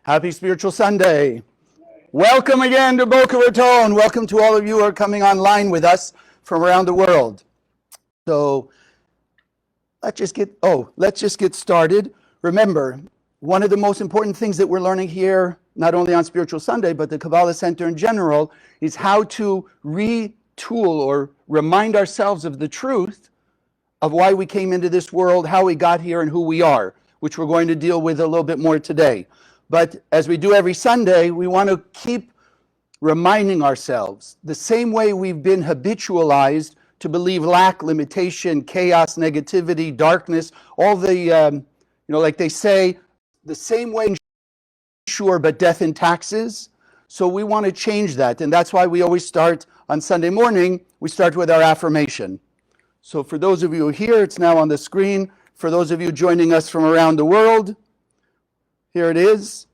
Happy Spiritual Sunday. Welcome again to Boca Raton. Welcome to all of you who are coming online with us from around the world. So let's just get started. Remember, one of the most important things that we're learning here, not only on Spiritual Sunday, but the Kabbalah Center in general, is how to retool or remind ourselves of the truth of why we came into this world, how we got here, and who we are, which we're going to deal with a little bit more today. But as we do every Sunday, we want to keep reminding ourselves the same way we've been habitualized to believe lack, limitation, chaos, negativity, darkness, all the, like they say, the same way, sure, but death and taxes. So we want to change that. And that's why we always start on Sunday morning, we start with our affirmation. So for those of you here, it's now on the screen. For those of you joining us from around the world, here it is.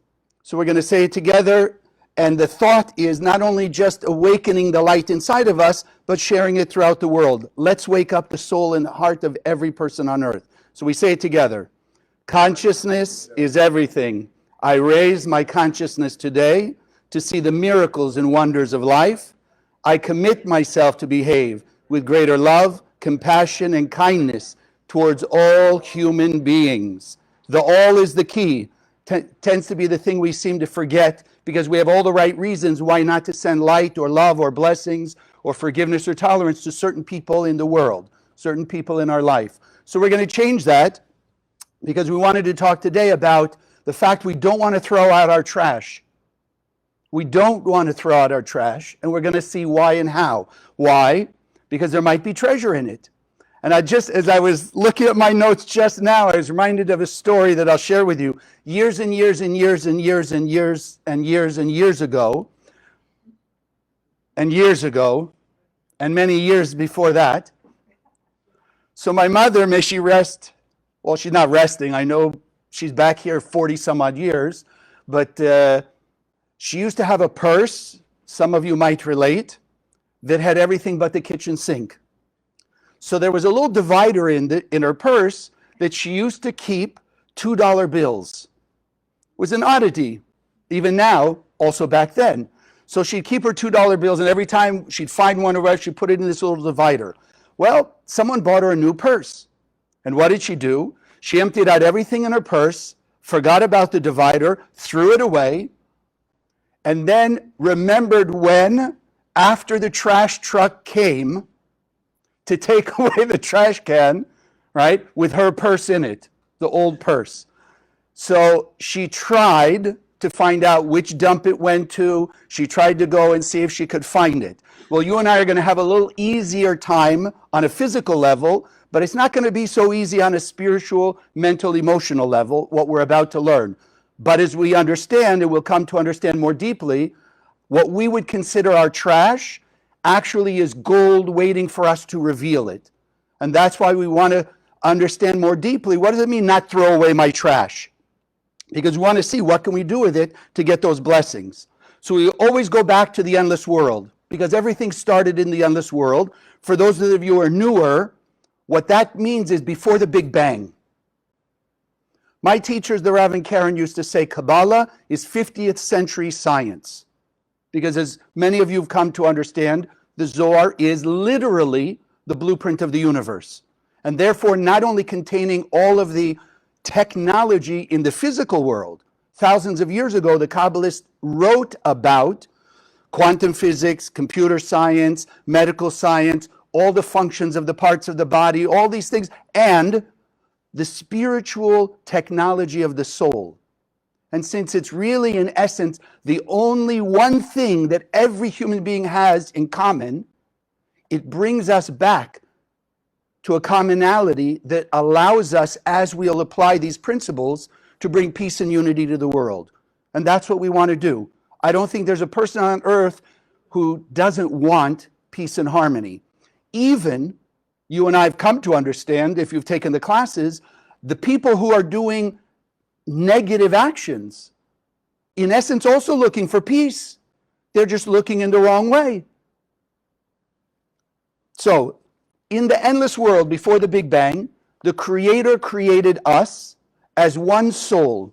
So we're going to say it together. And the thought is not only just awakening the light inside of us, but sharing it throughout the world. Let's wake up the soul and heart of every person on earth. So we say it together. Consciousness is everything. I raise my consciousness today to see the miracles and wonders of life. I commit myself to behave with greater love, compassion, and kindness towards all human beings. The all is the key. Tends to be the thing we seem to forget because we have all the right reasons why not to send light or love or blessings or forgiveness or tolerance to certain people in the world, certain people in our life. So we're going to change that because we wanted to talk today about the fact we don't want to throw out our trash. We don't want to throw out our trash, and we're going to see why and how. Why? Because there might be treasure in it. And as I was looking at my notes just now, I was reminded of a story that I'll share with you. Years and years and years and years and years and years and years ago, and many years before that. So my mother, may she rest, well, she's not resting. I know she's back here 40 some odd years, but she used to have a purse, some of you might relate, that had everything but the kitchen sink. So there was a little divider in her purse that she used to keep $2 bills. It was an oddity, even now, also back then. So she'd keep her $2 bills, and every time she'd find one or whatever, she'd put it in this little divider. Well, someone bought her a new purse. And what did she do? She emptied out everything in her purse, forgot about the divider, threw it away, and then remembered when, after the trash truck came to take away the trash can, right, with her purse in it, the old purse. So she tried to find out which dump it went to. She tried to go and see if she could find it. Well, you and I are going to have a little easier time on a physical level, but it's not going to be so easy on a spiritual, mental, emotional level, what we're about to learn. But as we understand, and we'll come to understand more deeply, what we would consider our trash actually is gold waiting for us to reveal it. And that's why we want to understand more deeply, what does it mean not throw away my trash? Because we want to see what can we do with it to get those blessings. So we always go back to the endless world, because everything started in the endless world. For those of you who are newer, what that means is before the Big Bang. My teachers, the Rav and Karen, used to say Kabbalah is 50th century science. Because as many of you have come to understand, the Zohar is literally the blueprint of the universe. And therefore, not only containing all of the technology in the physical world. Thousands of years ago, the Kabbalists wrote about quantum physics, computer science, medical science, all the functions of the parts of the body, all these things, and the spiritual technology of the soul. And since it's really, in essence, the only one thing that every human being has in common, it brings us back to a commonality that allows us, as we'll apply these principles, to bring peace and unity to the world. And that's what we want to do. I don't think there's a person on earth who doesn't want peace and harmony. Even, you and I have come to understand, if you've taken the classes, the people who are doing negative actions, in essence, also looking for peace. They're just looking in the wrong way. So, in the endless world before the Big Bang, the Creator created us as one soul.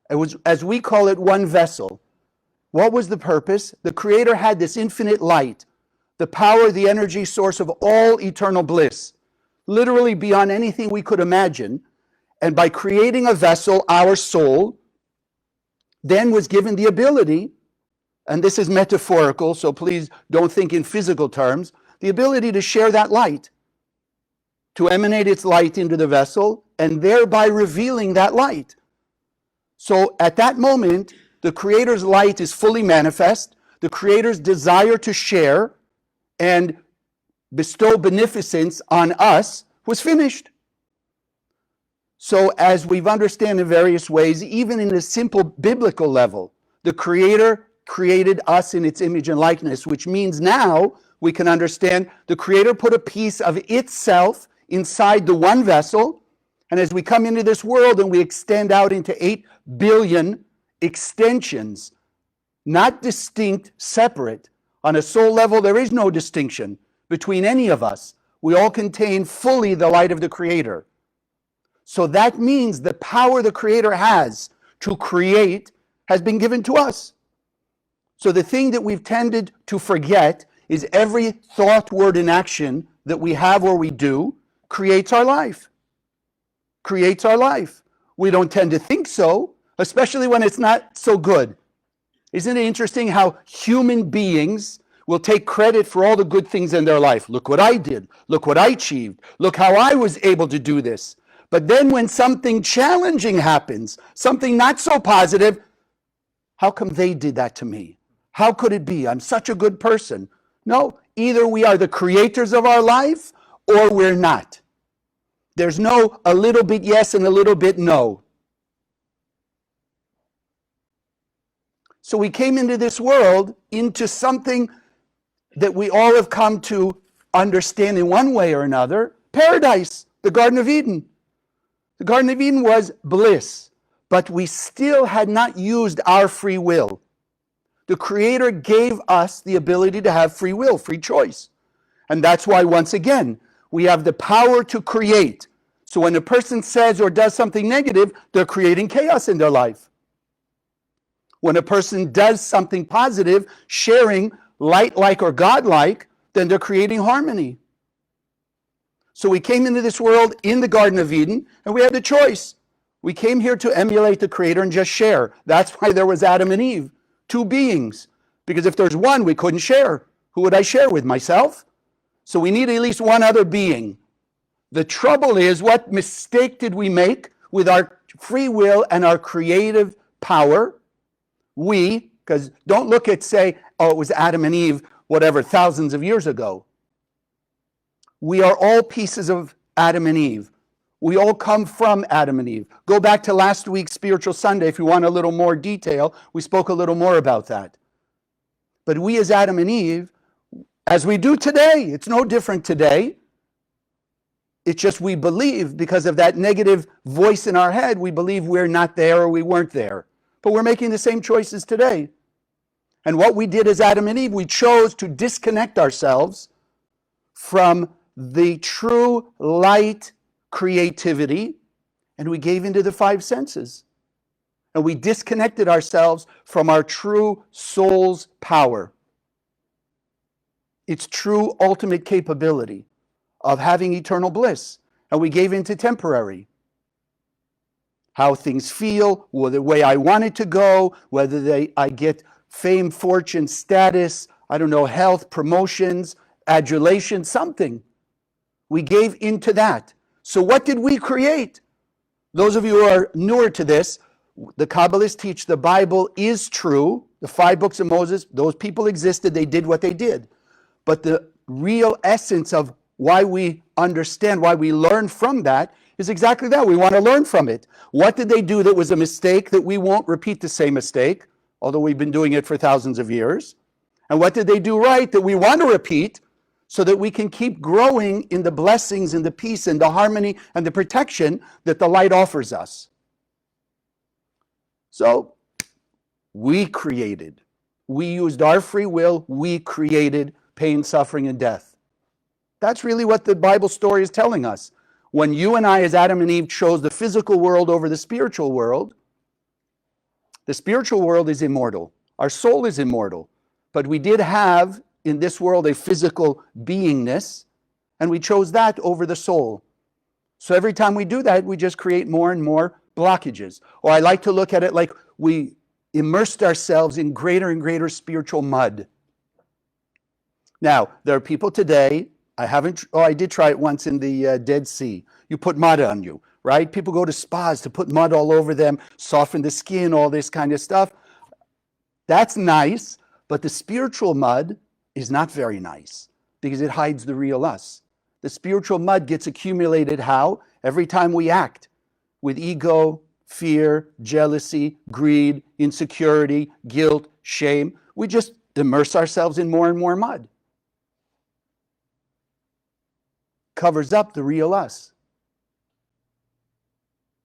It was, as we call it, one vessel. What was the purpose? The Creator had this infinite light, the power, the energy source of all eternal bliss, literally beyond anything we could imagine. And by creating a vessel, our soul then was given the ability, and this is metaphorical, so please don't think in physical terms, the ability to share that light, to emanate its light into the vessel, and thereby revealing that light. So at that moment, the Creator's light is fully manifest. The Creator's desire to share and bestow beneficence on us was finished. So as we've understood in various ways, even in a simple biblical level, the Creator created us in its image and likeness, which means now we can understand the Creator put a piece of itself inside the one vessel. And as we come into this world and we extend out into 8 billion extensions, not distinct, separate. On a soul level, there is no distinction between any of us. We all contain fully the light of the Creator. So that means the power the Creator has to create has been given to us. So the thing that we've tended to forget is every thought, word, and action that we have or we do creates our life. Creates our life. We don't tend to think so, especially when it's not so good. Isn't it interesting how human beings will take credit for all the good things in their life? Look what I did. Look what I achieved. Look how I was able to do this. But then when something challenging happens, something not so positive, how come they did that to me? How could it be? I'm such a good person. No, either we are the creators of our life or we're not. There's no a little bit yes and a little bit no. So we came into this world, into something that we all have come to understand in one way or another, paradise, the Garden of Eden. The Garden of Eden was bliss, but we still had not used our free will. The Creator gave us the ability to have free will, free choice. And that's why, once again, we have the power to create. So when a person says or does something negative, they're creating chaos in their life. When a person does something positive, sharing light-like or God-like, then they're creating harmony. So we came into this world in the Garden of Eden, and we had the choice. We came here to emulate the Creator and just share. That's why there was Adam and Eve, 2 beings. Because if there's one, we couldn't share. Who would I share with? Myself? So we need at least one other being. The trouble is, what mistake did we make with our free will and our creative power? We, because don't look at, say, oh, it was Adam and Eve, whatever, thousands of years ago. We are all pieces of Adam and Eve. We all come from Adam and Eve. Go back to last week's Spiritual Sunday if you want a little more detail. We spoke a little more about that. But we as Adam and Eve, as we do today, it's no different today. It's just we believe, because of that negative voice in our head, we believe we're not there or we weren't there. But we're making the same choices today. And what we did as Adam and Eve, we chose to disconnect ourselves from the true light creativity, and we gave into the 5 senses. And we disconnected ourselves from our true soul's power. Its true ultimate capability of having eternal bliss. And we gave into temporary. How things feel, or the way I want it to go, whether I get fame, fortune, status, I don't know, health, promotions, adulation, something. We gave into that. So what did we create? Those of you who are newer to this, the Kabbalists teach the Bible is true. The 5 books of Moses, those people existed, they did what they did. But the real essence of why we understand, why we learn from that, is exactly that. We want to learn from it. What did they do that was a mistake that we won't repeat the same mistake, although we've been doing it for thousands of years? And what did they do right that we want to repeat so that we can keep growing in the blessings and the peace and the harmony and the protection that the light offers us? So we created. We used our free will. We created pain, suffering, and death. That's really what the Bible story is telling us. When you and I, as Adam and Eve, chose the physical world over the spiritual world, The spiritual world is immortal. Our soul is immortal. But we did have in this world a physical beingness, and we chose that over the soul. So every time we do that, we just create more and more blockages. Or I like to look at it like we immersed ourselves in greater and greater spiritual mud. Now, there are people today, I did try it once in the Dead Sea. You put mud on you, right? People go to spas to put mud all over them, soften the skin, all this kind of stuff. That's nice, but the spiritual mud is not very nice because it hides the real us. The spiritual mud gets accumulated how? Every time we act with ego, fear, jealousy, greed, insecurity, guilt, shame. We just immerse ourselves in more and more mud. Covers up the real us.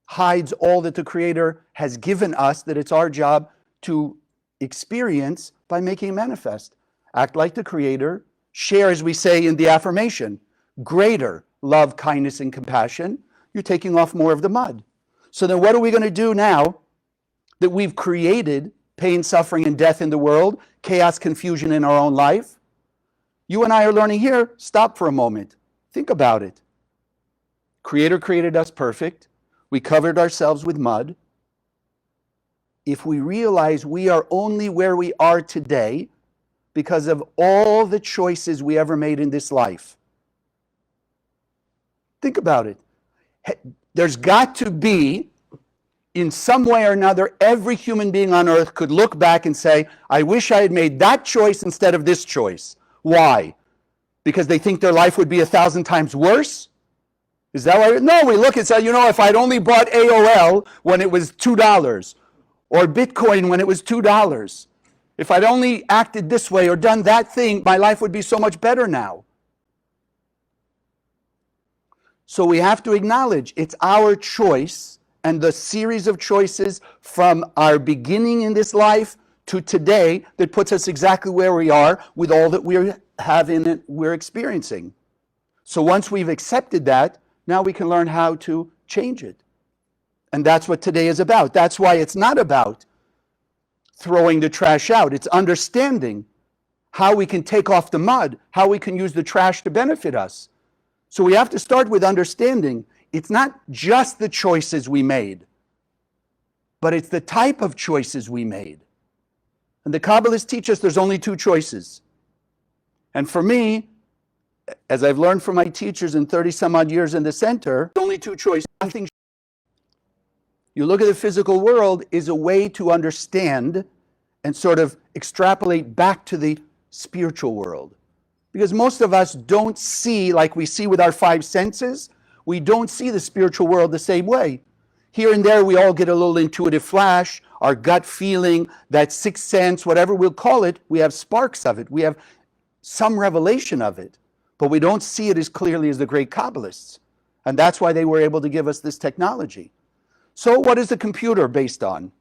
Hides all that the Creator has given us, that it's our job to experience by making it manifest. Act like the Creator. Share, as we say in the affirmation, greater love, kindness, and compassion. You're taking off more of the mud. So then what are we going to do now that we've created pain, suffering, and death in the world, chaos, confusion in our own life? You and I are learning here, stop for a moment. Think about it. Creator created us perfect. We covered ourselves with mud. If we realize we are only where we are today because of all the choices we ever made in this life. Think about it. There's got to be, in some way or another, every human being on earth could look back and say, I wish I had made that choice instead of this choice. Why? Because they think their life would be 1,000 times worse? Is that why? No, we look and say, if I'd only bought AOL when it was $2, or Bitcoin when it was $2, if I'd only acted this way or done that thing, my life would be so much better now. So we have to acknowledge it's our choice, and the series of choices from our beginning in this life to today that puts us exactly where we are with all that we're experiencing. So once we've accepted that, now we can learn how to change it. And that's what today is about. That's why it's not about throwing the trash out. It's understanding how we can take off the mud, how we can use the trash to benefit us. So we have to start with understanding it's not just the choices we made, but it's the type of choices we made. And the Kabbalists teach us there's only two choices. And for me, as I've learned from my teachers in 30 some odd years in the center, only two choices. Nothing. You look at the physical world is a way to understand and sort of extrapolate back to the spiritual world. Because most of us don't see, like we see with our five senses, we don't see the spiritual world the same way. Here and there we all get a little intuitive flash, our gut feeling, that sixth sense, whatever we'll call it, we have sparks of it. We have some revelation of it. But we don't see it as clearly as the great Kabbalists. And that's why they were able to give us this technology. So what is the computer based on?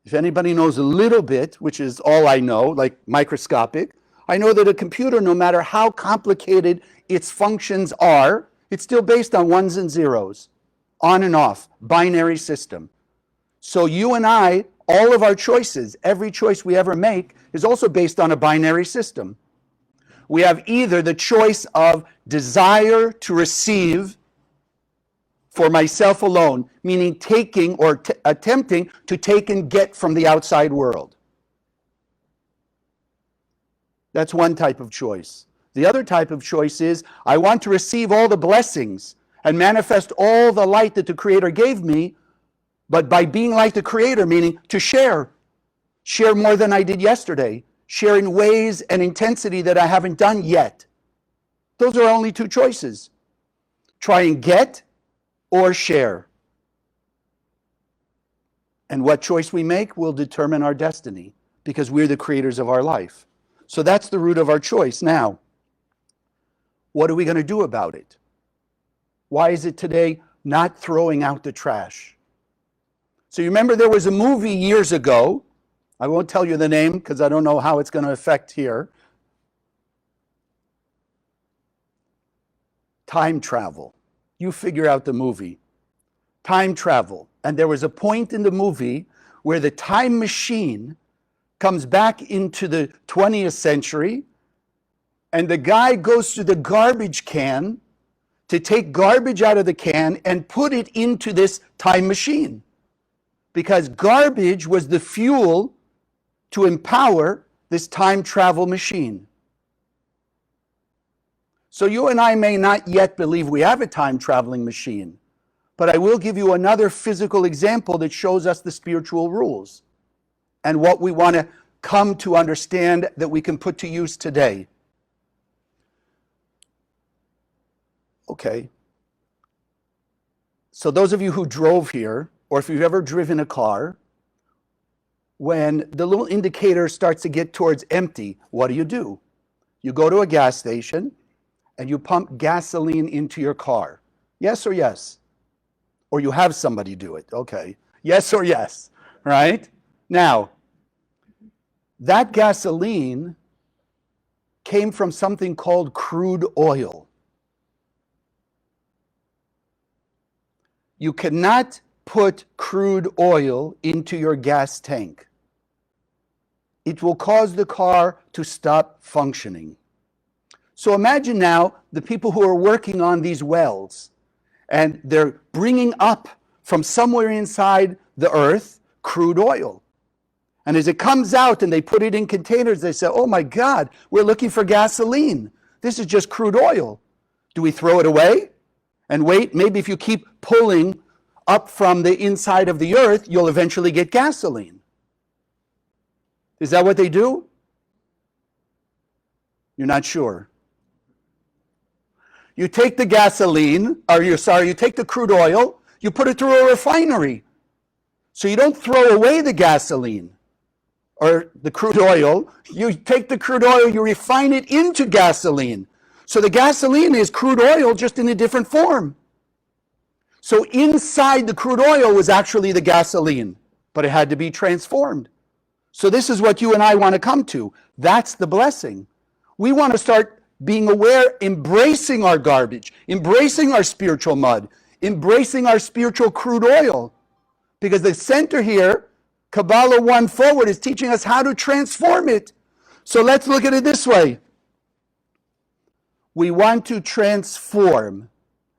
If anybody knows a little bit, which is all I know, like microscopic, I know that a computer, no matter how complicated its functions are, it's still based on ones and zeros, on and off, binary system. So you and I, all of our choices, every choice we ever make is also based on a binary system. We have either the choice of desire to receive for myself alone, meaning taking or attempting to take and get from the outside world. That's one type of choice. The other type of choice is, I want to receive all the blessings and manifest all the light that the Creator gave me, but by being like the Creator, meaning to share more than I did yesterday, share in ways and intensity that I haven't done yet. Those are only two choices. Try and get or share. And what choice we make will determine our destiny, because we're the creators of our life. So that's the root of our choice. Now, what are we going to do about it? Why is it today not throwing out the trash? So you remember there was a movie years ago. I won't tell you the name because I don't know how it's going to affect here. Time travel. You figure out the movie. Time travel. And there was a point in the movie where the time machine comes back into the 20th century, and the guy goes to the garbage can to take garbage out of the can and put it into this time machine. Because garbage was the fuel to empower this time travel machine. So you and I may not yet believe we have a time traveling machine, but I will give you another physical example that shows us the spiritual rules and what we want to come to understand that we can put to use today. Okay. So those of you who drove here, or if you've ever driven a car, when the little indicator starts to get towards empty, what do? You go to a gas station and you pump gasoline into your car. Yes or yes? Or you have somebody do it. Okay. Yes or yes, right? Now, that gasoline came from something called crude oil. You cannot put crude oil into your gas tank. It will cause the car to stop functioning. So imagine now the people who are working on these wells, and they're bringing up from somewhere inside the earth crude oil. And as it comes out and they put it in containers, they say, oh my God, we're looking for gasoline. This is just crude oil. Do we throw it away and wait? Maybe if you keep pulling up from the inside of the earth, you'll eventually get gasoline. Is that what they do? You're not sure. You take the gasoline, you take the crude oil, you put it through a refinery. So you don't throw away the gasoline or the crude oil. You take the crude oil, you refine it into gasoline. So the gasoline is crude oil just in a different form. So inside the crude oil was actually the gasoline, but it had to be transformed. So this is what you and I want to come to. That's the blessing. We want to start being aware, embracing our garbage, embracing our spiritual mud, embracing our spiritual crude oil. Because the center here, Kabbalah 1 Forward, is teaching us how to transform it. So let's look at it this way. We want to transform,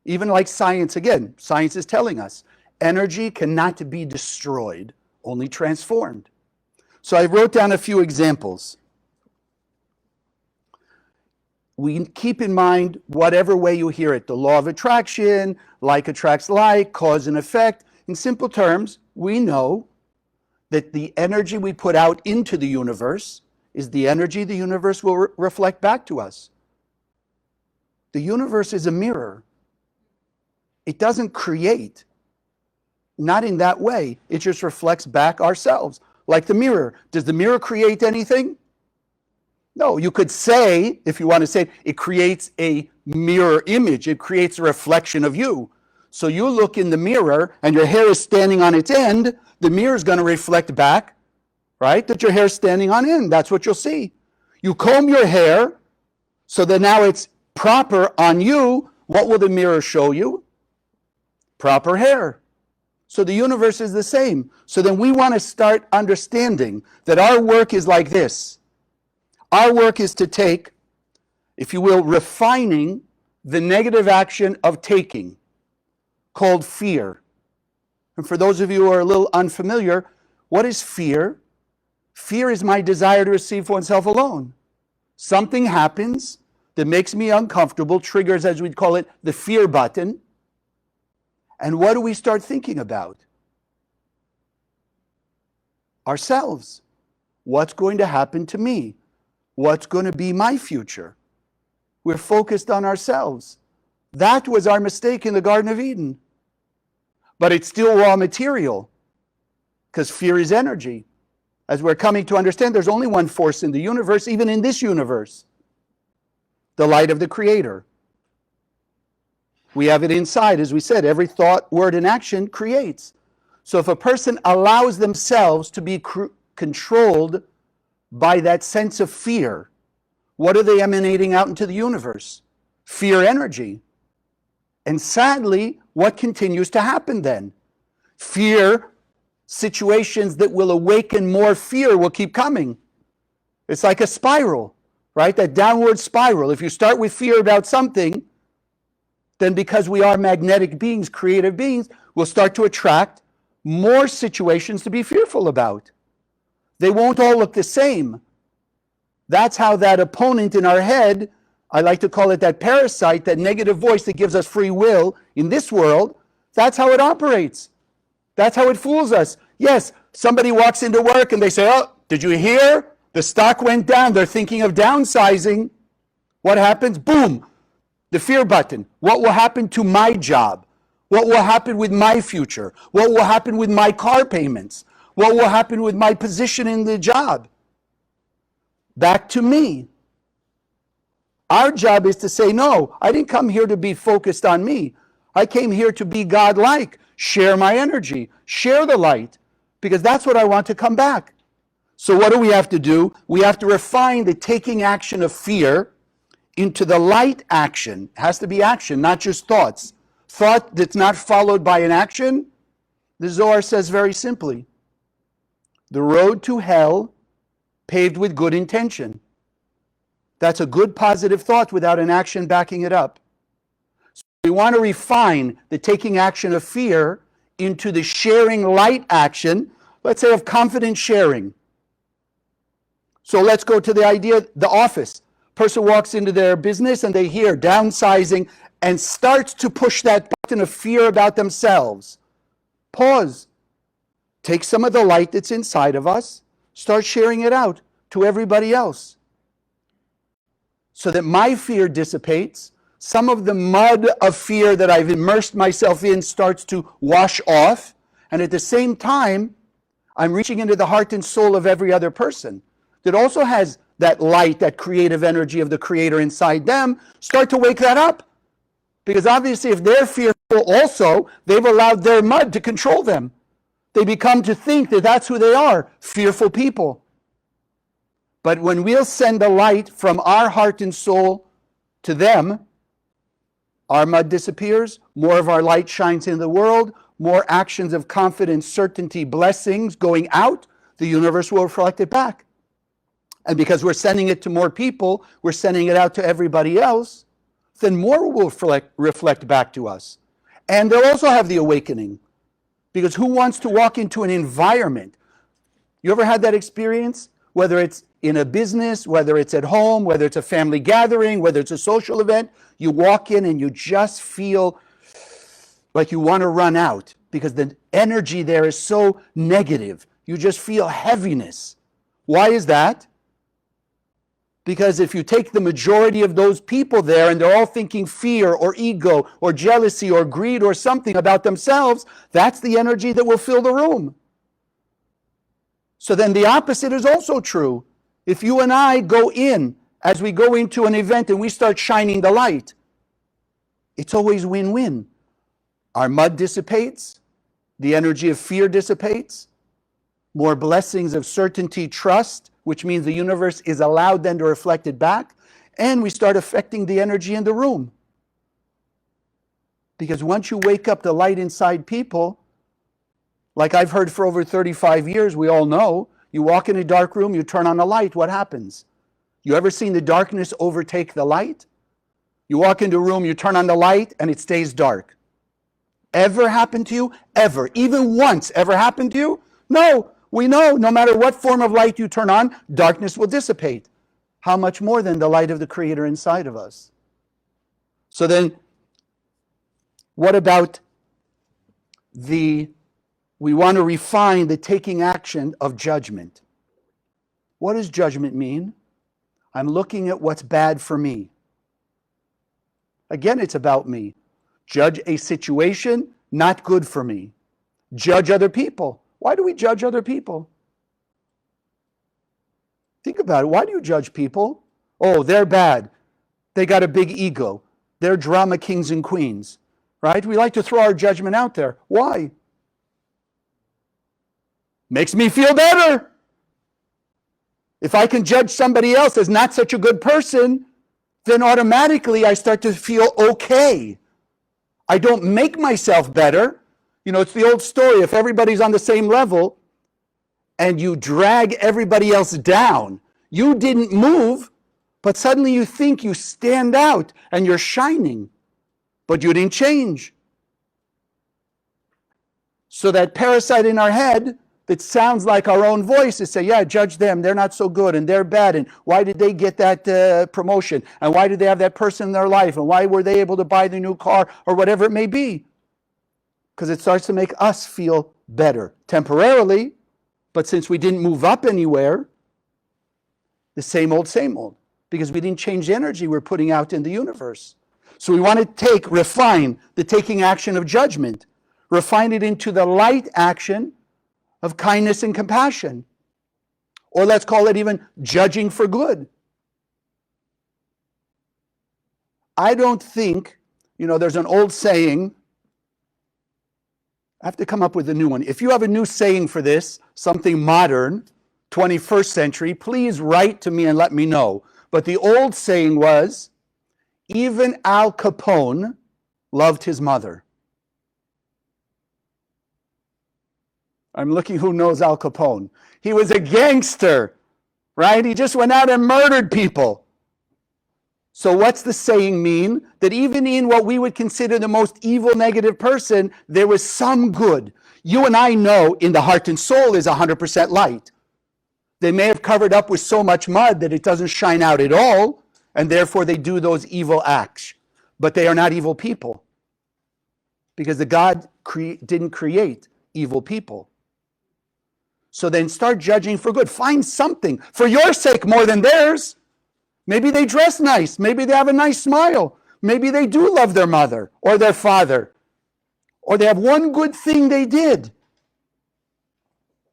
even like science again. Science is telling us energy cannot be destroyed, only transformed. So I wrote down a few examples. We keep in mind whatever way you hear it, the law of attraction, like attracts like, cause and effect. In simple terms, we know that the energy we put out into the universe is the energy the universe will reflect back to us. The universe is a mirror. It doesn't create. Not in that way. It just reflects back ourselves. Like the mirror. Does the mirror create anything? No, you could say, if you want to say, it creates a mirror image. It creates a reflection of you. So you look in the mirror and your hair is standing on its end, the mirror is going to reflect back, right? That your hair is standing on end. That's what you'll see. You comb your hair so that now it's proper on you. What will the mirror show you? Proper hair. So the universe is the same. So then we want to start understanding that our work is like this. Our work is to take, if you will, refining the negative action of taking, called fear. And for those of you who are a little unfamiliar, what is fear? Fear is my desire to receive for oneself alone. Something happens that makes me uncomfortable, triggers, as we'd call it, the fear button. And what do we start thinking about? Ourselves. What's going to happen to me? What's going to be my future? We're focused on ourselves. That was our mistake in the Garden of Eden. But it's still raw material, because fear is energy. As we're coming to understand, there's only one force in the universe, even in this universe. The light of the Creator. We have it inside, as we said, every thought, word, and action creates. So if a person allows themselves to be controlled by that sense of fear, what are they emanating out into the universe? Fear energy. And sadly, what continues to happen then? Fear situations that will awaken more fear will keep coming. It's like a spiral, right? That downward spiral. If you start with fear about something, then because we are magnetic beings, creative beings, we'll start to attract more situations to be fearful about. They won't all look the same. That's how that opponent in our head, I like to call it that parasite, that negative voice that gives us free will in this world, that's how it operates. That's how it fools us. Yes, somebody walks into work and they say, oh, did you hear? The stock went down. They're thinking of downsizing. What happens? Boom, the fear button. What will happen to my job? What will happen with my future? What will happen with my car payments? What will happen with my position in the job? Back to me. Our job is to say, no, I didn't come here to be focused on me. I came here to be God-like, share my energy, share the light, because that's what I want to come back. So what do we have to do? We have to refine the taking action of fear into the light action. It has to be action, not just thoughts. Thought that's not followed by an action, the Zohar says very simply, the road to hell paved with good intention. That's a good positive thought without an action backing it up. So we want to refine the taking action of fear into the sharing light action, let's say of confident sharing. So let's go to the idea, the office. Person walks into their business and they hear downsizing and starts to push that button of fear about themselves. Pause. Take some of the light that's inside of us, start sharing it out to everybody else. So that my fear dissipates, some of the mud of fear that I've immersed myself in starts to wash off, and at the same time, I'm reaching into the heart and soul of every other person that also has that light, that creative energy of the Creator inside them, start to wake that up. Because obviously if they're fearful also, they've allowed their mud to control them. They become to think that that's who they are, fearful people. But when we'll send the light from our heart and soul to them, our mud disappears, more of our light shines in the world, more actions of confidence, certainty, blessings going out, the universe will reflect it back. And because we're sending it to more people, we're sending it out to everybody else, then more will reflect back to us. And they'll also have the awakening. Because who wants to walk into an environment? You ever had that experience? Whether it's in a business, whether it's at home, whether it's a family gathering, whether it's a social event, you walk in and you just feel like you want to run out because the energy there is so negative. You just feel heaviness. Why is that? Because if you take the majority of those people there and they're all thinking fear or ego or jealousy or greed or something about themselves, that's the energy that will fill the room. So then the opposite is also true. If you and I go in, as we go into an event and we start shining the light, it's always win-win. Our mud dissipates, the energy of fear dissipates, more blessings of certainty, trust, which means the universe is allowed then to reflect it back, and we start affecting the energy in the room. Because once you wake up the light inside people, like I've heard for over 35 years, we all know, you walk in a dark room, you turn on a light, what happens? You ever seen the darkness overtake the light? You walk into a room, you turn on the light, and it stays dark. Ever happened to you? Ever. Even once. Ever happened to you? No. We know no matter what form of light you turn on, darkness will dissipate. How much more than the light of the Creator inside of us? So then, what about we want to refine the taking action of judgment. What does judgment mean? I'm looking at what's bad for me. Again, it's about me. Judge a situation, not good for me. Judge other people. Why do we judge other people? Think about it. Why do you judge people? Oh, they're bad. They got a big ego. They're drama kings and queens, right? We like to throw our judgment out there. Why? Makes me feel better. If I can judge somebody else as not such a good person, then automatically I start to feel okay. I don't make myself better. You know, it's the old story. If everybody's on the same level and you drag everybody else down, you didn't move, but suddenly you think you stand out and you're shining, but you didn't change. So that parasite in our head that sounds like our own voice is say, yeah, judge them, they're not so good and they're bad, and why did they get that promotion, and why did they have that person in their life, and why were they able to buy the new car, or whatever it may be. Because it starts to make us feel better temporarily, but since we didn't move up anywhere, the same old, because we didn't change the energy we're putting out in the universe. So we want to refine the taking action of judgment, refine it into the light action of kindness and compassion. Or let's call it even judging for good. I don't think, there's an old saying, I have to come up with a new one. If you have a new saying for this, something modern, 21st century, please write to me and let me know. But the old saying was, even Al Capone loved his mother. I'm looking who knows Al Capone. He was a gangster, right? He just went out and murdered people. So what's the saying mean? That even in what we would consider the most evil, negative person, there was some good. You and I know in the heart and soul is 100% light. They may have covered up with so much mud that it doesn't shine out at all, and therefore they do those evil acts. But they are not evil people, because the God didn't create evil people. So then start judging for good. Find something for your sake more than theirs. Maybe they dress nice. Maybe they have a nice smile. Maybe they do love their mother or their father. Or they have one good thing they did.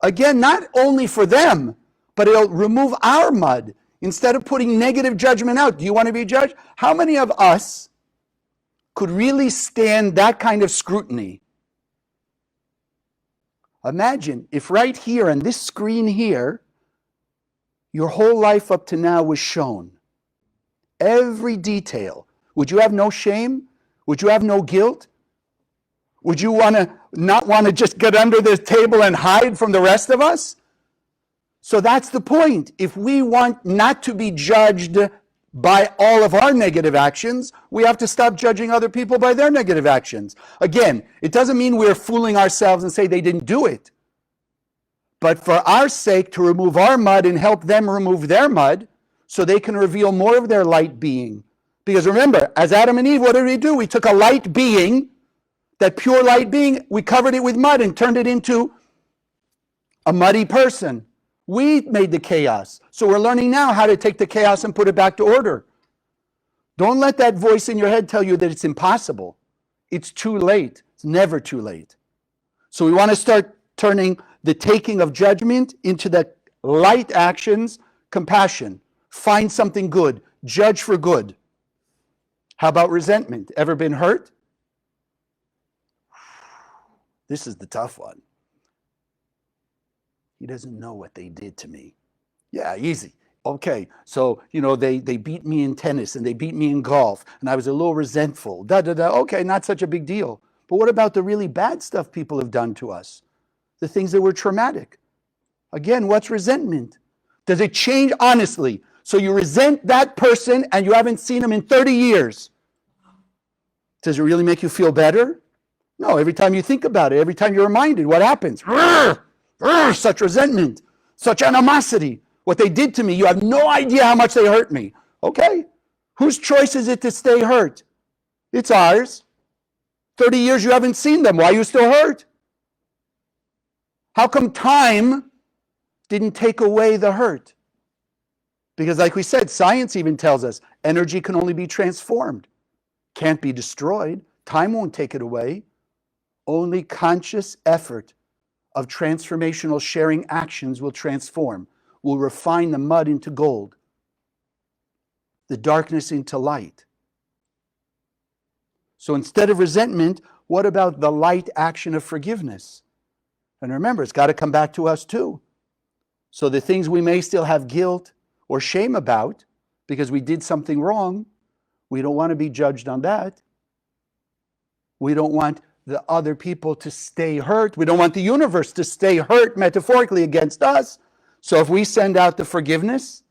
Again, not only for them, but it'll remove our mud. Instead of putting negative judgment out, do you want to be judged? How many of us could really stand that kind of scrutiny? Imagine if right here on this screen here, your whole life up to now was shown. Every detail. Would you have no shame? Would you have no guilt? Would you not want to just get under the table and hide from the rest of us? So that's the point. If we want not to be judged by all of our negative actions, we have to stop judging other people by their negative actions. Again, it doesn't mean we're fooling ourselves and say they didn't do it. But for our sake, to remove our mud and help them remove their mud, so they can reveal more of their light being. Because remember, as Adam and Eve, what did we do? We took a light being, that pure light being, we covered it with mud and turned it into a muddy person. We made the chaos. So we're learning now how to take the chaos and put it back to order. Don't let that voice in your head tell you that it's impossible. It's too late. It's never too late. So we want to start turning the taking of judgment into the light actions, compassion. Find something good. Judge for good. How about resentment? Ever been hurt? This is the tough one. He doesn't know what they did to me. Yeah, easy. Okay, so, they beat me in tennis and they beat me in golf and I was a little resentful. Okay, not such a big deal. But what about the really bad stuff people have done to us? The things that were traumatic. Again, what's resentment? Does it change honestly? So you resent that person and you haven't seen them in 30 years. Does it really make you feel better? No, every time you think about it, every time you're reminded, what happens? Such resentment, such animosity. What they did to me, you have no idea how much they hurt me. Okay, whose choice is it to stay hurt? It's ours. 30 years you haven't seen them. Why are you still hurt? How come time didn't take away the hurt? Because like we said, science even tells us energy can only be transformed. Can't be destroyed. Time won't take it away. Only conscious effort of transformational sharing actions will transform, will refine the mud into gold, the darkness into light. So instead of resentment, what about the light action of forgiveness? And remember, it's got to come back to us too. So the things we may still have guilt or shame about because we did something wrong, we don't want to be judged on that. We don't want the other people to stay hurt. We don't want the universe to stay hurt metaphorically against us. So if we send out the forgiveness,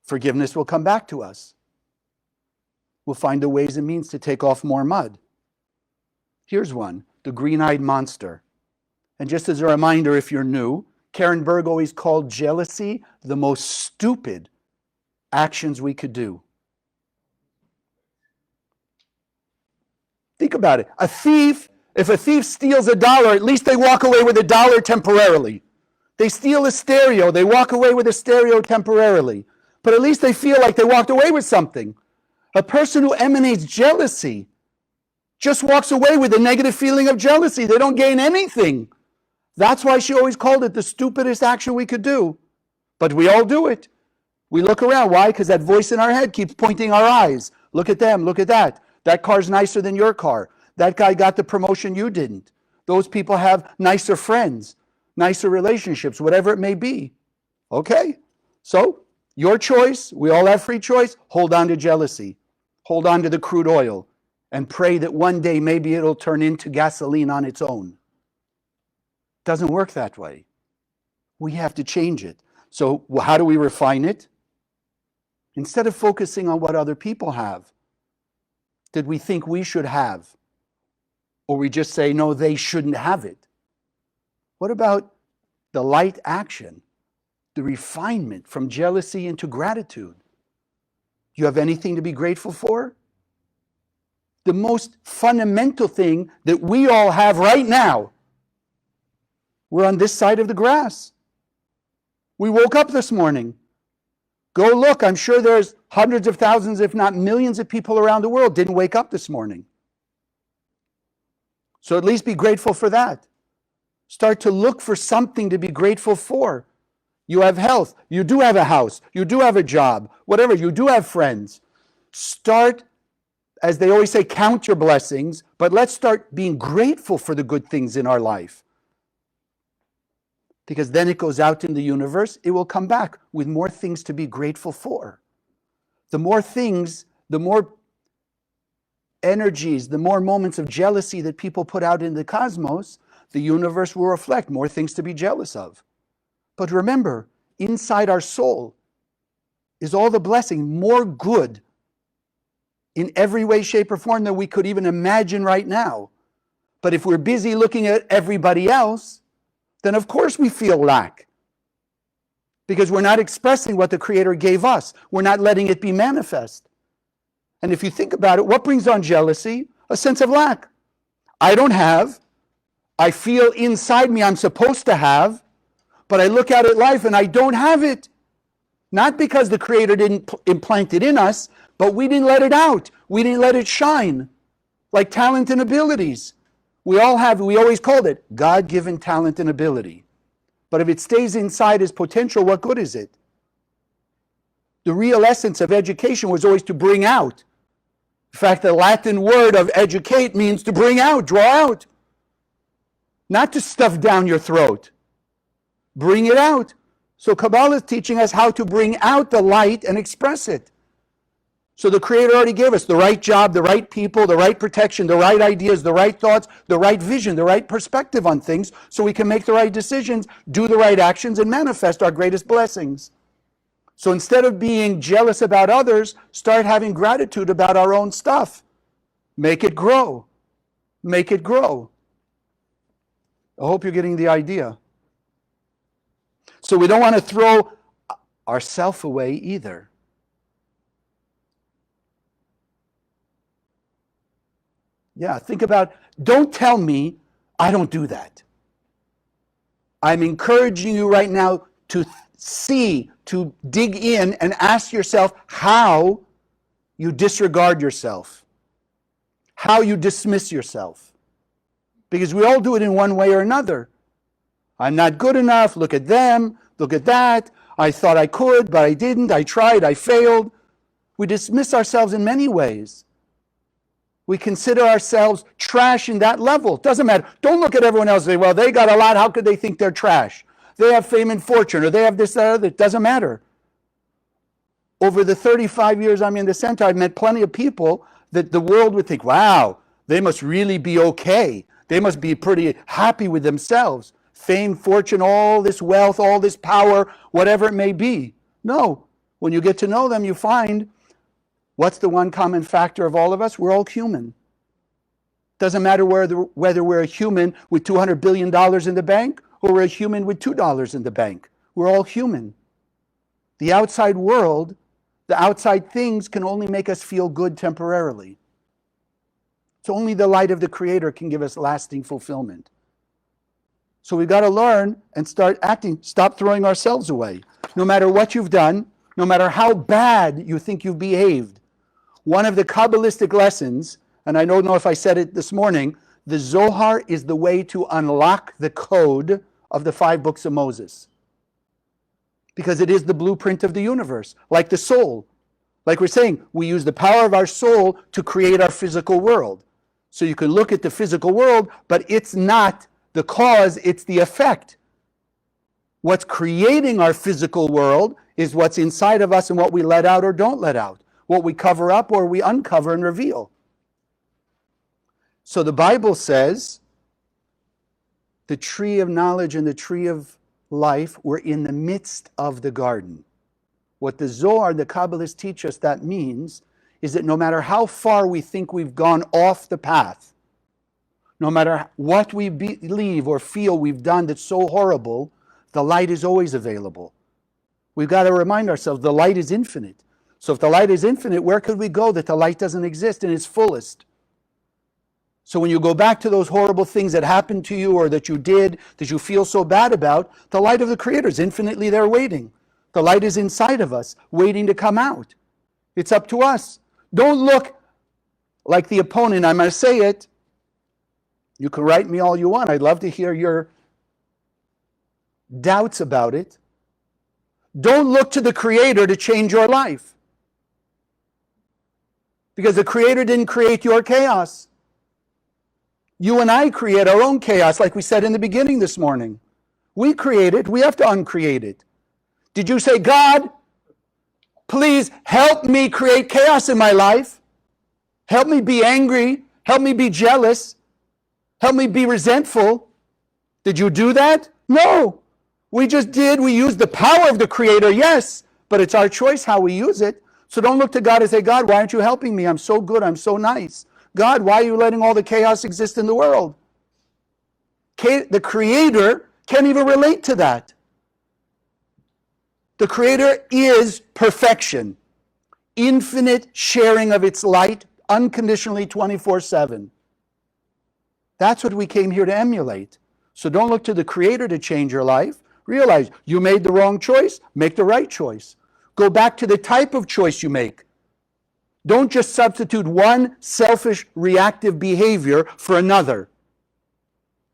forgiveness will come back to us. We'll find the ways and means to take off more mud. Here's one, the green-eyed monster. And just as a reminder, if you're new, Karen Berg always called jealousy the most stupid actions we could do. Think about it. If a thief steals $1, at least they walk away with $1 temporarily. They steal a stereo, they walk away with a stereo temporarily. But at least they feel like they walked away with something. A person who emanates jealousy just walks away with a negative feeling of jealousy. They don't gain anything. That's why she always called it the stupidest action we could do. But we all do it. We look around. Why? Because that voice in our head keeps pointing our eyes. Look at them, look at that. That car's nicer than your car. That guy got the promotion you didn't. Those people have nicer friends, nicer relationships, whatever it may be. Okay? So, your choice, we all have free choice. Hold on to jealousy. Hold on to the crude oil. And pray that one day maybe it'll turn into gasoline on its own. Doesn't work that way. We have to change it. So how do we refine it? Instead of focusing on what other people have, did we think we should have? Or we just say, no, they shouldn't have it. What about the light action, the refinement from jealousy into gratitude? You have anything to be grateful for? The most fundamental thing that we all have right now, we're on this side of the grass. We woke up this morning. Go look, I'm sure there's hundreds of thousands, if not millions of people around the world didn't wake up this morning. So at least be grateful for that. Start to look for something to be grateful for. You have health. You do have a house. You do have a job. Whatever. You do have friends. Start, as they always say, count your blessings, but let's start being grateful for the good things in our life. Because then it goes out in the universe, it will come back with more things to be grateful for. The more things, the more energies, the more moments of jealousy that people put out in the cosmos, the universe will reflect more things to be jealous of. But remember, inside our soul is all the blessing, more good in every way, shape, or form than we could even imagine right now. But if we're busy looking at everybody else, then of course we feel lack. Because we're not expressing what the Creator gave us. We're not letting it be manifest. And if you think about it, what brings on jealousy? A sense of lack. I don't have. I feel inside me I'm supposed to have, but I look out at life and I don't have it. Not because the Creator didn't implant it in us, but we didn't let it out. We didn't let it shine. Like talent and abilities. We all have, we always called it God-given talent and ability. But if it stays inside as potential, what good is it? The real essence of education was always to bring out. In fact, the Latin word of educate means to bring out, draw out. Not to stuff down your throat. Bring it out. So Kabbalah is teaching us how to bring out the light and express it. So the Creator already gave us the right job, the right people, the right protection, the right ideas, the right thoughts, the right vision, the right perspective on things, so we can make the right decisions, do the right actions, and manifest our greatest blessings. So instead of being jealous about others, start having gratitude about our own stuff. Make it grow. Make it grow. I hope you're getting the idea. So we don't want to throw ourselves away either. Yeah, think about, don't tell me I don't do that. I'm encouraging you right now to see, to dig in and ask yourself how you disregard yourself, how you dismiss yourself. Because we all do it in one way or another. I'm not good enough, look at them, look at that. I thought I could, but I didn't, I tried, I failed. We dismiss ourselves in many ways. We consider ourselves trash in that level. Doesn't matter. Don't look at everyone else and say, well, they got a lot, how could they think they're trash? They have fame and fortune, or they have this, that, other. It doesn't matter. Over the 35 years I'm in the center, I've met plenty of people that the world would think, wow, they must really be okay. They must be pretty happy with themselves. Fame, fortune, all this wealth, all this power, whatever it may be. No. When you get to know them, you find, what's the one common factor of all of us? We're all human. Doesn't matter whether we're a human with $200 billion in the bank or we're a human with $2 in the bank. We're all human. The outside world, the outside things can only make us feel good temporarily. It's only the light of the Creator can give us lasting fulfillment. So we've got to learn and start acting. Stop throwing ourselves away. No matter what you've done, no matter how bad you think you've behaved. One of the Kabbalistic lessons, and I don't know if I said it this morning, the Zohar is the way to unlock the code of the 5 books of Moses. Because it is the blueprint of the universe, like the soul. Like we're saying, we use the power of our soul to create our physical world. So you can look at the physical world, but it's not the cause, it's the effect. What's creating our physical world is what's inside of us and what we let out or don't let out. What we cover up or we uncover and reveal. So the Bible says, the tree of knowledge and the tree of life were in the midst of the garden. What the Zohar, the Kabbalists teach us that means is that no matter how far we think we've gone off the path, no matter what we believe or feel we've done that's so horrible, the light is always available. We've got to remind ourselves the light is infinite. So if the light is infinite, where could we go that the light doesn't exist in its fullest? So when you go back to those horrible things that happened to you or that you did, that you feel so bad about, the light of the Creator is infinitely there waiting. The light is inside of us, waiting to come out. It's up to us. Don't look like the opponent. I'm going to say it. You can write me all you want. I'd love to hear your doubts about it. Don't look to the Creator to change your life. Because the Creator didn't create your chaos. You and I create our own chaos, like we said in the beginning this morning. We create it. We have to uncreate it. Did you say, God, please help me create chaos in my life? Help me be angry. Help me be jealous. Help me be resentful. Did you do that? No. We just did. We used the power of the Creator, yes, but it's our choice how we use it. So don't look to God and say, God, why aren't you helping me? I'm so good. I'm so nice. God, why are you letting all the chaos exist in the world? The Creator can't even relate to that. The Creator is perfection, infinite sharing of its light, unconditionally 24/7. That's what we came here to emulate. So don't look to the Creator to change your life. Realize you made the wrong choice, make the right choice. Go back to the type of choice you make. Don't just substitute one selfish, reactive behavior for another.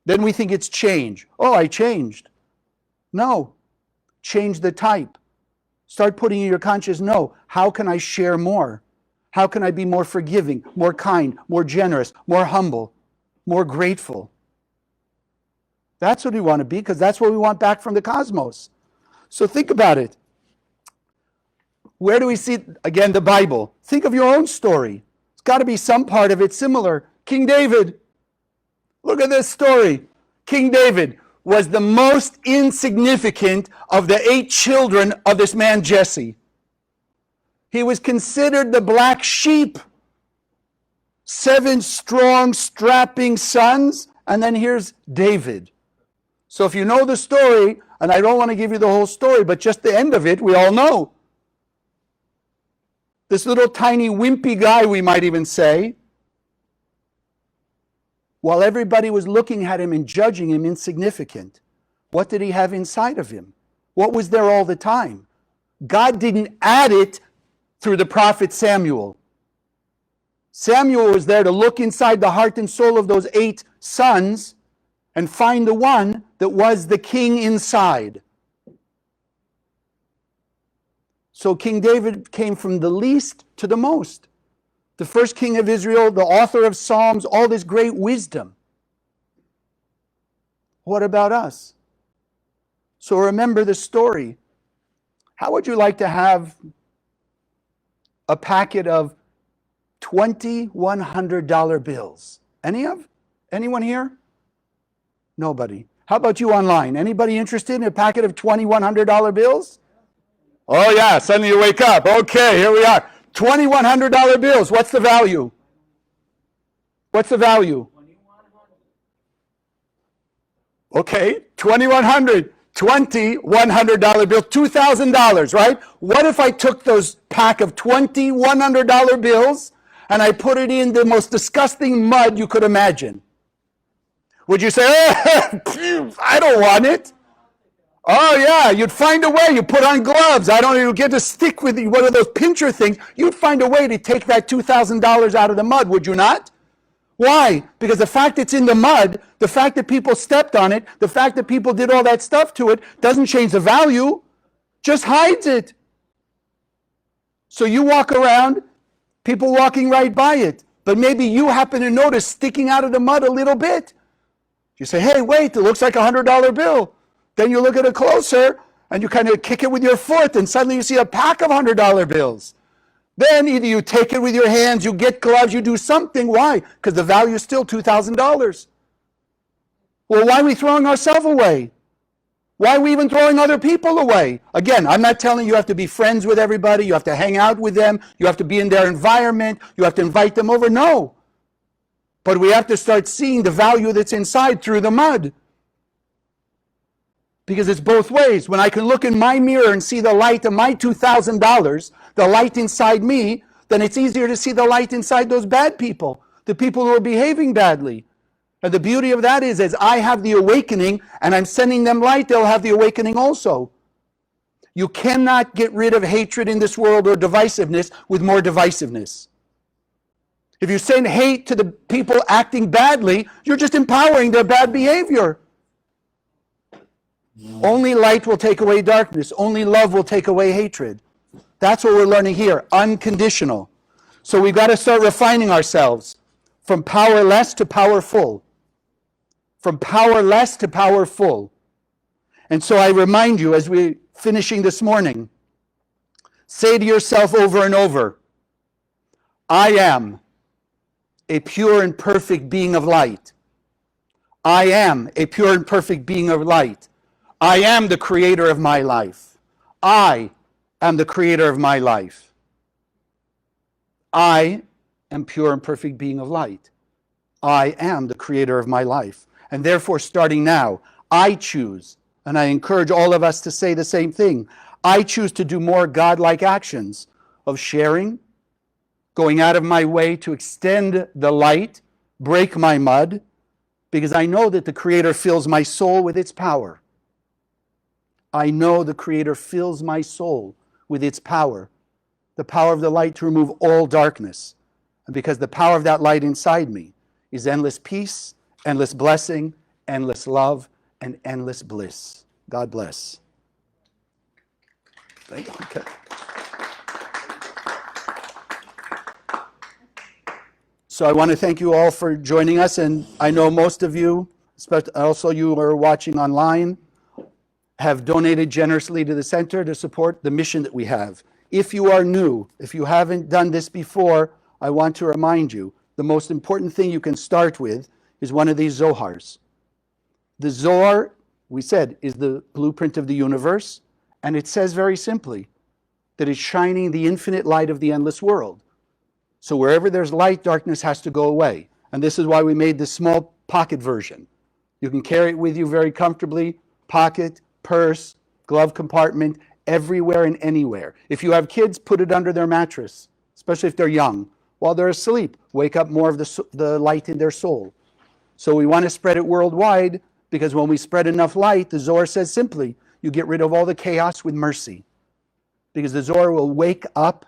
Then we think it's change. Oh, I changed. No. Change the type. Start putting in your conscious, no, how can I share more? How can I be more forgiving, more kind, more generous, more humble, more grateful? That's what we want to be, because that's what we want back from the cosmos. So think about it. Where do we see, again, the Bible? Think of your own story. It's got to be some part of it similar. King David. Look at this story. King David was the most insignificant of the 8 children of this man Jesse. He was considered the black sheep. 7 strong, strapping sons, and then here's David. So if you know the story, and I don't want to give you the whole story, but just the end of it, we all know. This little tiny wimpy guy, we might even say, while everybody was looking at him and judging him insignificant, what did he have inside of him? What was there all the time? God didn't add it through the prophet Samuel. Samuel was there to look inside the heart and soul of those 8 sons and find the one that was the king inside. So King David came from the least to the most. The first king of Israel, the author of Psalms, all this great wisdom. What about us? So remember the story. How would you like to have a packet of $2,100 bills? Anyone here? Nobody. How about you online? Anybody interested in a packet of $2,100 bills? Oh yeah, suddenly you wake up. Okay, here we are. $2,100 bills. What's the value? What's the value? Okay, $2,100. $2,100 bill, $2,000, right? What if I took those pack of $2,100 bills and I put it in the most disgusting mud you could imagine? Would you say, I don't want it? Oh yeah, you'd find a way. You put on gloves. I don't even get to stick with one of those pincher things. You'd find a way to take that $2,000 out of the mud, would you not? Why? Because the fact it's in the mud, the fact that people stepped on it, the fact that people did all that stuff to it, doesn't change the value, just hides it. So you walk around, people walking right by it, but maybe you happen to notice sticking out of the mud a little bit. You say, hey, wait, it looks like a $100 bill. Then you look at it closer, and you kind of kick it with your foot, and suddenly you see a pack of $100 bills. Then either you take it with your hands, you get gloves, you do something. Why? Because the value is still $2,000. Well, why are we throwing ourselves away? Why are we even throwing other people away? Again, I'm not telling you have to be friends with everybody, you have to hang out with them, you have to be in their environment, you have to invite them over. No. But we have to start seeing the value that's inside through the mud. Because it's both ways. When I can look in my mirror and see the light of my $2,000, the light inside me, then it's easier to see the light inside those bad people, the people who are behaving badly. And the beauty of that is, as I have the awakening and I'm sending them light, they'll have the awakening also. You cannot get rid of hatred in this world or divisiveness with more divisiveness. If you send hate to the people acting badly, you're just empowering their bad behavior. Only light will take away darkness. Only love will take away hatred. That's what we're learning here, unconditional. So we've got to start refining ourselves from powerless to powerful. From powerless to powerful. And so I remind you, as we're finishing this morning, say to yourself over and over, I am a pure and perfect being of light. I am a pure and perfect being of light. I am the creator of my life. I am the creator of my life. I am pure and perfect being of light. I am the creator of my life. And therefore, starting now, I choose, and I encourage all of us to say the same thing, I choose to do more godlike actions of sharing, going out of my way to extend the light, break my mud, because I know that the Creator fills my soul with its power. I know the Creator fills my soul with its power, the power of the light to remove all darkness. And because the power of that light inside me is endless peace, endless blessing, endless love, and endless bliss. God bless. Thank you. Okay. So I want to thank you all for joining us, and I know most of you, especially also you who are watching online, have donated generously to the center to support the mission that we have. If you are new, if you haven't done this before, I want to remind you, the most important thing you can start with is one of these Zohars. The Zohar, we said, is the blueprint of the universe, and it says very simply that it's shining the infinite light of the endless world. So wherever there's light, darkness has to go away. And this is why we made this small pocket version. You can carry it with you very comfortably, pocket, purse, glove compartment, everywhere and anywhere. If you have kids, put it under their mattress, especially if they're young. While they're asleep, wake up more of the light in their soul. So we want to spread it worldwide, because when we spread enough light, the Zohar says simply, you get rid of all the chaos with mercy. Because the Zohar will wake up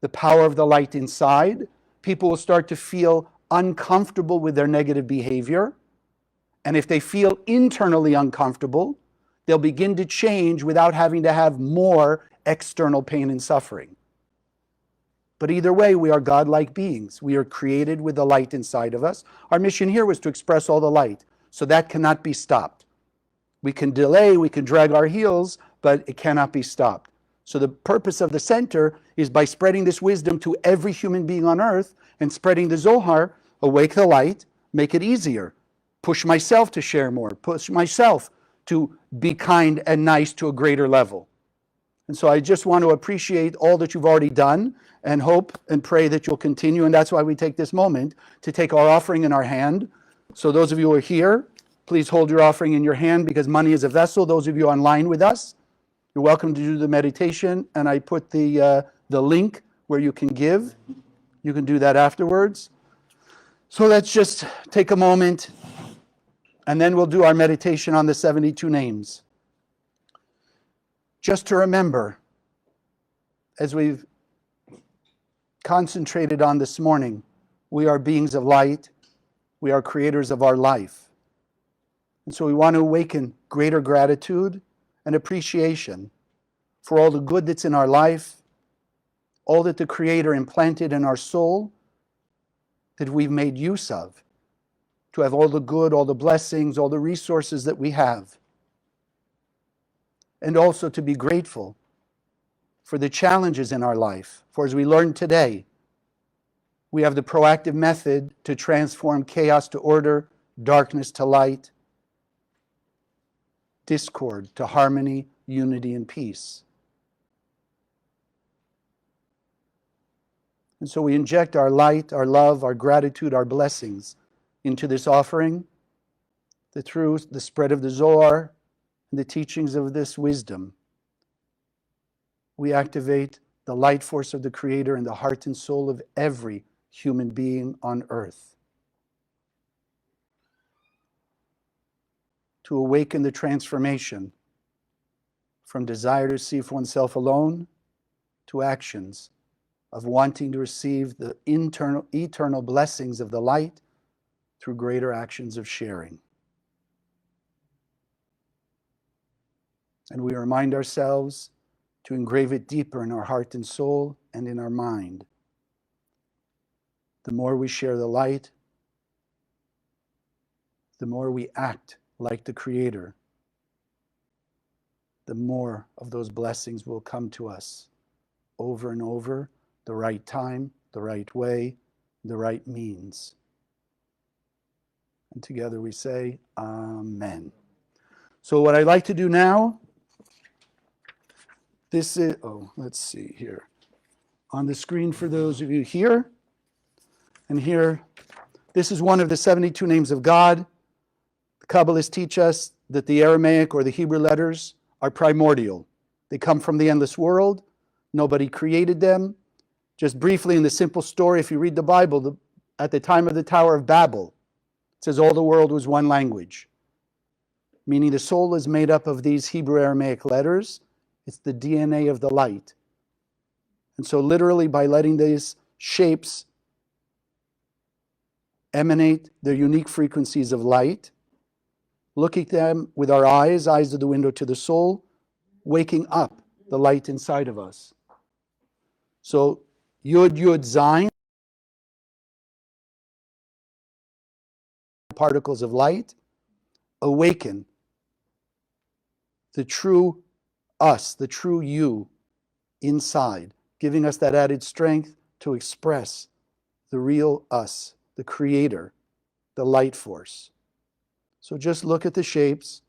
the power of the light inside. People will start to feel uncomfortable with their negative behavior. And if they feel internally uncomfortable, they'll begin to change without having to have more external pain and suffering. But either way, we are godlike beings. We are created with the light inside of us. Our mission here was to express all the light, so that cannot be stopped. We can delay, we can drag our heels, but it cannot be stopped. So the purpose of the center is by spreading this wisdom to every human being on earth and spreading the Zohar, awake the light, make it easier. push myself to share more, push myself to be kind and nice to a greater level. And so I just want to appreciate all that you've already done and hope and pray that you'll continue. And that's why we take this moment to take our offering in our hand. So those of you who are here, please hold your offering in your hand because money is a vessel. Those of you online with us, you're welcome to do the meditation. And I put the link where you can give. You can do that afterwards. So let's just take a moment and then we'll do our meditation on the 72 names. Just to remember, as we've concentrated on this morning, we are beings of light. We are creators of our life. And so we want to awaken greater gratitude and appreciation for all the good that's in our life, all that the Creator implanted in our soul that we've made use of, to have all the good, all the blessings, all the resources that we have. And also to be grateful for the challenges in our life. For as we learned today, we have the proactive method to transform chaos to order, darkness to light, discord to harmony, unity, and peace. And so we inject our light, our love, our gratitude, our blessings into this offering, that through the spread of the Zohar and the teachings of this wisdom, we activate the light force of the Creator in the heart and soul of every human being on earth, to awaken the transformation from desire to receive oneself alone to actions of wanting to receive the eternal blessings of the light through greater actions of sharing. And we remind ourselves to engrave it deeper in our heart and soul and in our mind. The more we share the light, the more we act like the Creator, the more of those blessings will come to us over and over, the right time, the right way, the right means. And together we say, Amen. So what I'd like to do now, let's see here. On the screen for those of you here, and here, this is one of the 72 names of God. The Kabbalists teach us that the Aramaic or the Hebrew letters are primordial. They come from the endless world. Nobody created them. Just briefly in the simple story, if you read the Bible, at the time of the Tower of Babel, it says all the world was one language, meaning the soul is made up of these Hebrew Aramaic letters. It's the DNA of the light. And so literally by letting these shapes emanate their unique frequencies of light, looking at them with our eyes of the window to the soul, waking up the light inside of us. So Yud Yud Zayin, particles of light, awaken the true us, the true you inside, giving us that added strength to express the real us, the Creator, the light force. So just look at the shapes.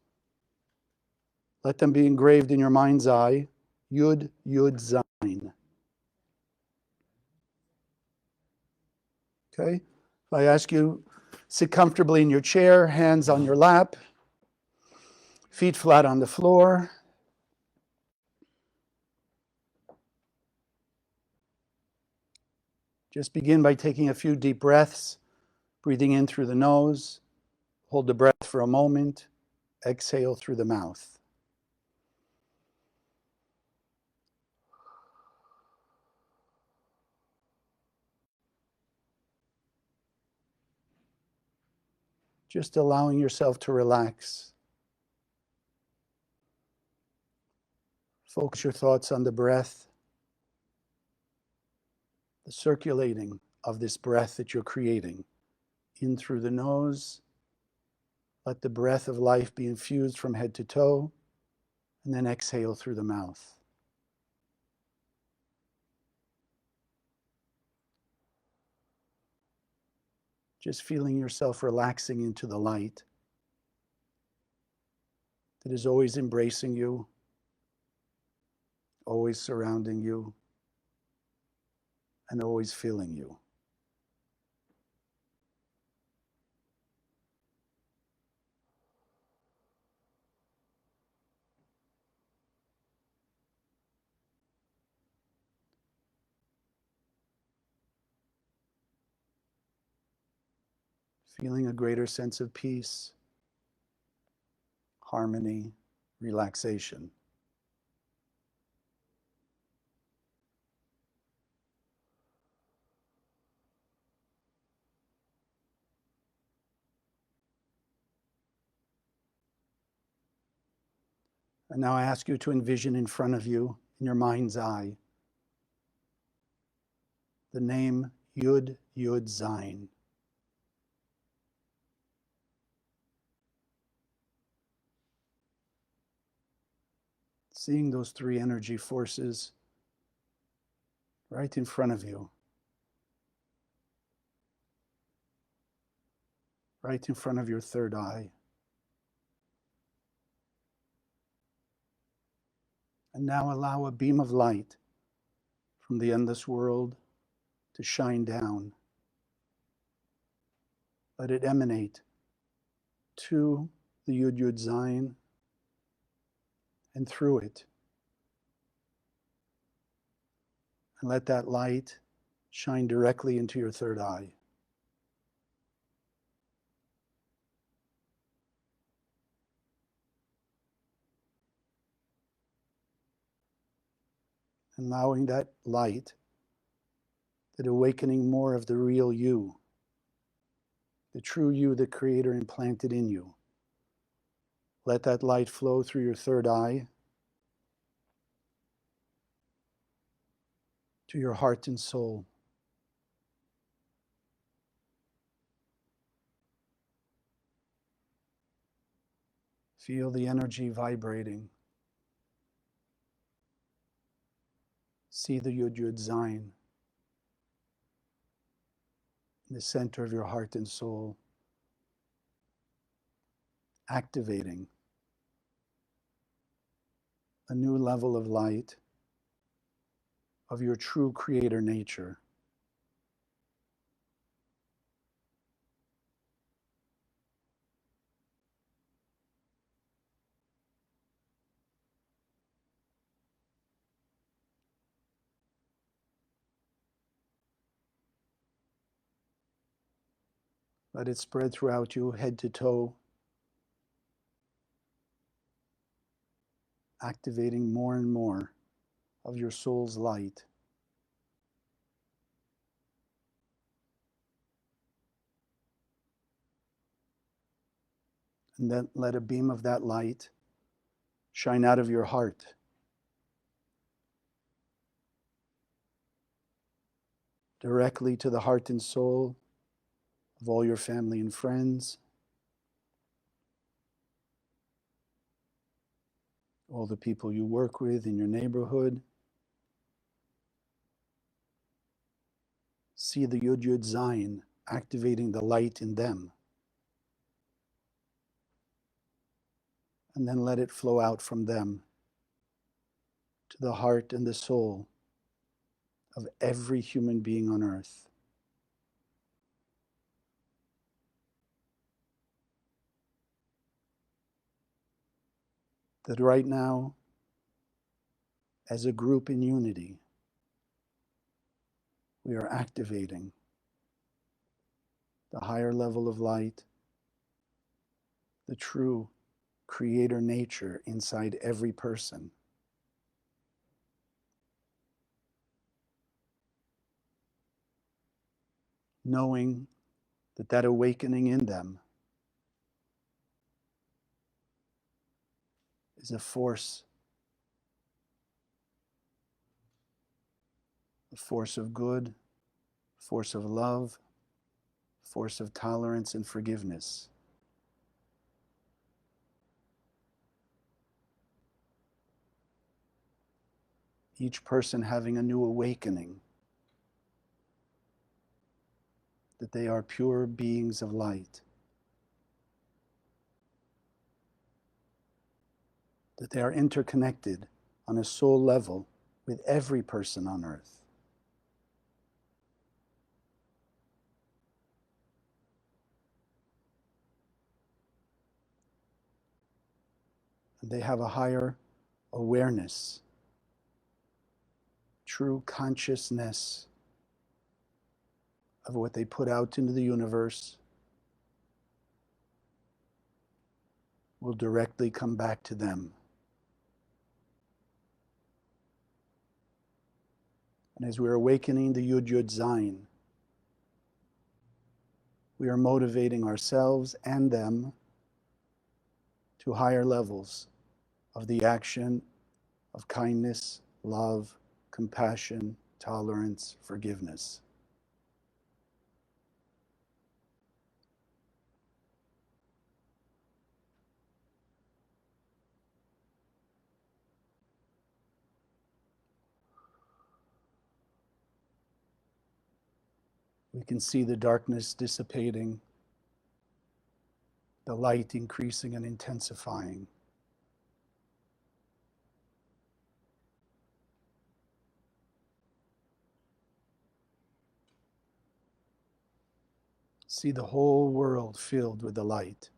Let them be engraved in your mind's eye. Yud, Yud, Zayin. Okay? If I ask you, sit comfortably in your chair, hands on your lap, feet flat on the floor. Just begin by taking a few deep breaths, breathing in through the nose. Hold the breath for a moment. Exhale through the mouth. Just allowing yourself to relax. Focus your thoughts on the breath, the circulating of this breath that you're creating. In through the nose. Let the breath of life be infused from head to toe, and then exhale through the mouth. Just feeling yourself relaxing into the light that is always embracing you, always surrounding you, and always feeling you. Feeling a greater sense of peace, harmony, relaxation. And now I ask you to envision in front of you, in your mind's eye, the name Yud Yud Zayin. Seeing those three energy forces right in front of you, right in front of your third eye. And now allow a beam of light from the endless world to shine down. Let it emanate to the Yud Yud Zayin and through it. And let that light shine directly into your third eye. Allowing that light, that awakening more of the real you, the true you the Creator implanted in you. Let that light flow through your third eye to your heart and soul. Feel the energy vibrating. See the Yud Yud Zayin in the center of your heart and soul, activating a new level of light of your true Creator nature. Let it spread throughout you, head to toe, activating more and more of your soul's light. And then let a beam of that light shine out of your heart, directly to the heart and soul of all your family and friends, all the people you work with in your neighborhood. See the Yud Yud Zayin activating the light in them. And then let it flow out from them to the heart and the soul of every human being on earth. That right now, as a group in unity, we are activating the higher level of light, the true Creator nature inside every person. Knowing that that awakening in them is a force of good, a force of love, a force of tolerance and forgiveness. Each person having a new awakening that they are pure beings of light, that they are interconnected on a soul level with every person on earth. And they have a higher awareness, true consciousness of what they put out into the universe will directly come back to them. And as we're awakening the Yud Yud Zayin, we are motivating ourselves and them to higher levels of the action of kindness, love, compassion, tolerance, forgiveness. We can see the darkness dissipating, the light increasing and intensifying. See the whole world filled with the light.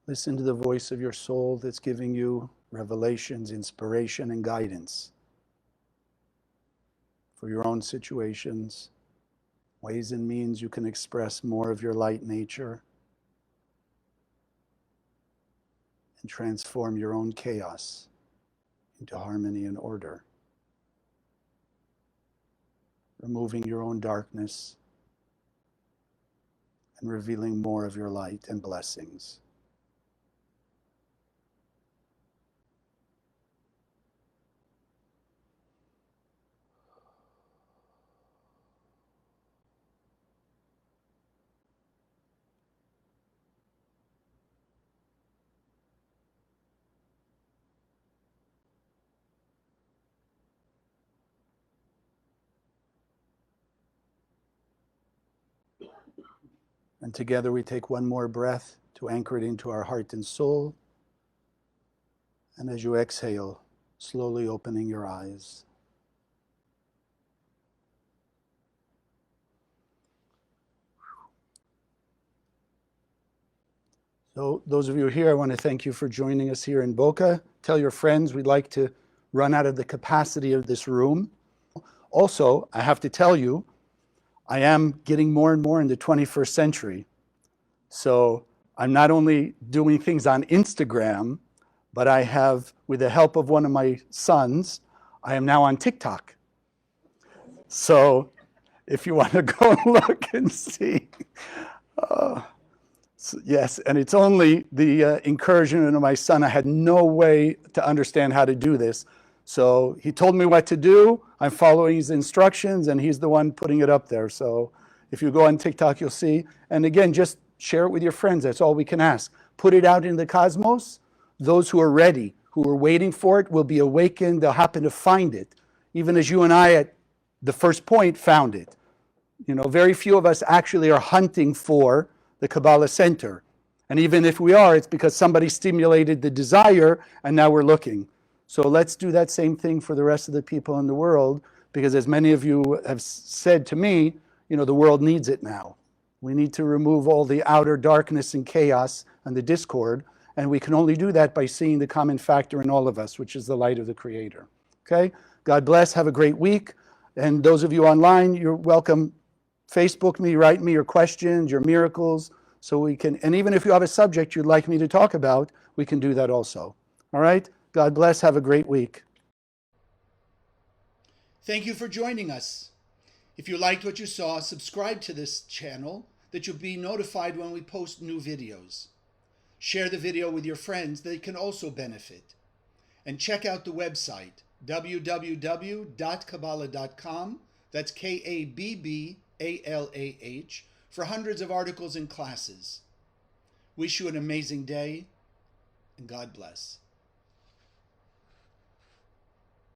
Listen to the voice of your soul that's giving you revelations, inspiration, and guidance for your own situations, ways and means you can express more of your light nature and transform your own chaos into harmony and order, removing your own darkness and revealing more of your light and blessings. And together we take one more breath to anchor it into our heart and soul. And as you exhale, slowly opening your eyes. So those of you here, I want to thank you for joining us here in Boca. Tell your friends we'd like to run out of the capacity of this room. Also, I have to tell you, I am getting more and more in the 21st century. So I'm not only doing things on Instagram, but I have, with the help of one of my sons, I am now on TikTok. So if you want to go look and see. Yes, and it's only the encouragement of my son. I had no way to understand how to do this. So he told me what to do. I'm following his instructions, and he's the one putting it up there. So if you go on TikTok, you'll see. And again, just share it with your friends. That's all we can ask. Put it out in the cosmos. Those who are ready, who are waiting for it, will be awakened. They'll happen to find it. Even as you and I at the first point found it. You know, very few of us actually are hunting for the Kabbalah center. And even if we are, it's because somebody stimulated the desire and now we're looking. So let's do that same thing for the rest of the people in the world, because as many of you have said to me, you know, the world needs it now. We need to remove all the outer darkness and chaos and the discord, and we can only do that by seeing the common factor in all of us, which is the light of the Creator. Okay? God bless. Have a great week. And those of you online, you're welcome. Facebook me, write me your questions, your miracles, so we can, and even if you have a subject you'd like me to talk about, we can do that also. All right? God bless. Have a great week. Thank you for joining us. If you liked what you saw, subscribe to this channel that you'll be notified when we post new videos. Share the video with your friends, they can also benefit. And check out the website, www.kabbalah.com. That's Kabbalah, for hundreds of articles and classes. Wish you an amazing day, and God bless.